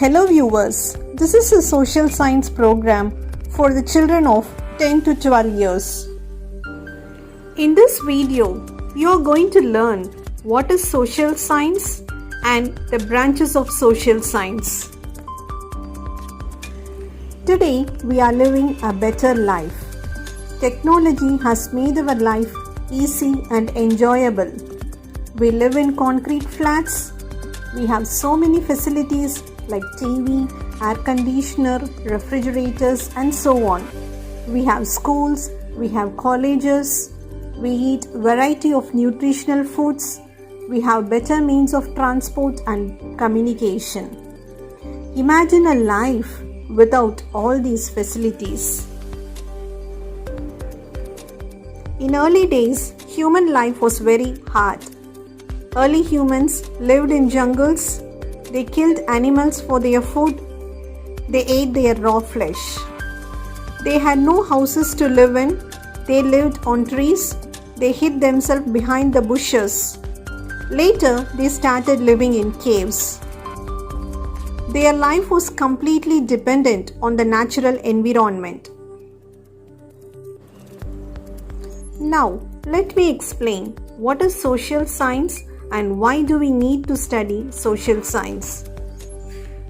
Hello viewers, this is a social science program for the children of 10 to 12 years. In this video, you are going to learn what is social science and the branches of social science. Today, we are living a better life. Technology has made our life easy and enjoyable. We live in concrete flats. We have so many facilities like TV, air conditioner, refrigerators and so on. We have schools, we have colleges, we eat variety of nutritional foods, we have better means of transport and communication. Imagine a life without all these facilities. In early days, human life was very hard. Early humans lived in jungles. They killed animals for their food. They ate their raw flesh. They had no houses to live in. They lived on trees. They hid themselves behind the bushes. Later, they started living in caves. Their life was completely dependent on the natural environment. Now, let me explain what is social science and why do we need to study social science.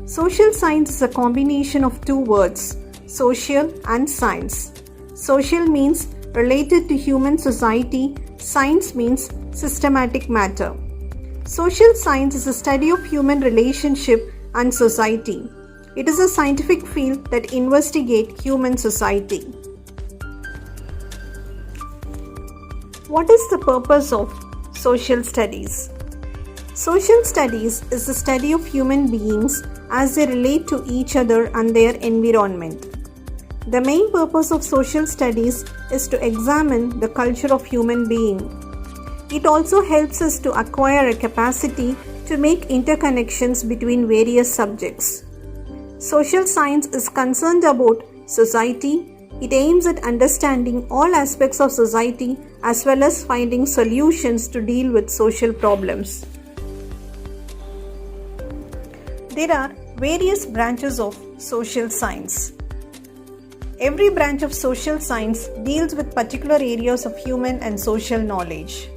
Social science is a combination of two words, social and science. Social means related to human society, science means systematic matter. Social science is a study of human relationship and society. It is a scientific field that investigates human society. What is the purpose of social studies? Social studies is the study of human beings as they relate to each other and their environment. The main purpose of social studies is to examine the culture of human being. It also helps us to acquire a capacity to make interconnections between various subjects. Social science is concerned about society. It aims at understanding all aspects of society as well as finding solutions to deal with social problems. There are various branches of social science. Every branch of social science deals with particular areas of human and social knowledge.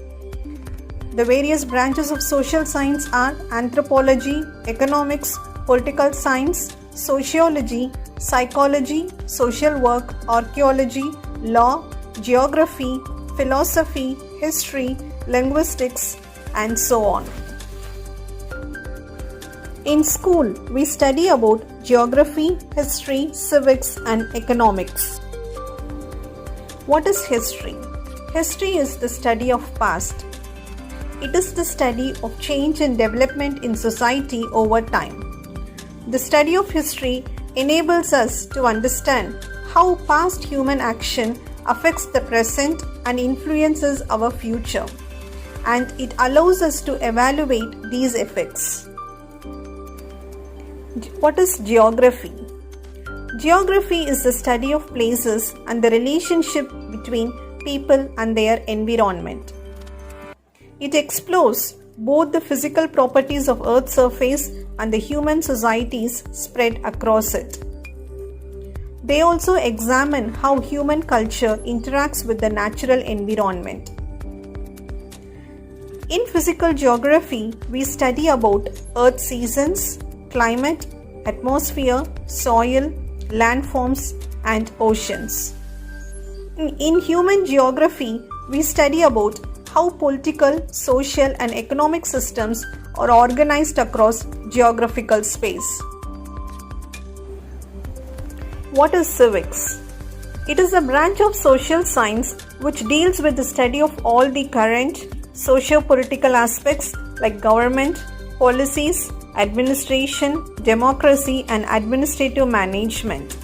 The various branches of social science are anthropology, economics, political science, sociology, psychology, social work, archaeology, law, geography, philosophy, history, linguistics, and so on. In school, we study about geography, history, civics, and economics. What is history? History is the study of past. It is the study of change and development in society over time. The study of history enables us to understand how past human action affects the present and influences our future, and it allows us to evaluate these effects. What is geography? Geography is the study of places and the relationship between people and their environment. It explores both the physical properties of Earth's surface and the human societies spread across it. They also examine how human culture interacts with the natural environment. In physical geography, we study about Earth seasons, climate, atmosphere, soil, landforms, and oceans. In human geography, we study about how political, social, and economic systems are organized across geographical space. What is civics? It is a branch of social science which deals with the study of all the current socio-political aspects like government, policies, administration, democracy, and administrative management.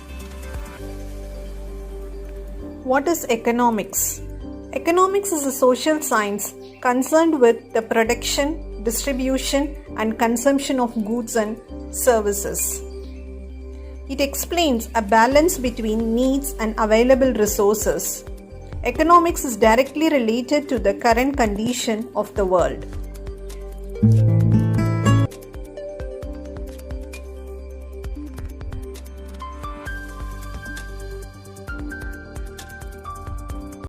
What is economics? Economics is a social science concerned with the production, distribution, and consumption of goods and services. It explains a balance between needs and available resources. Economics is directly related to the current condition of the world.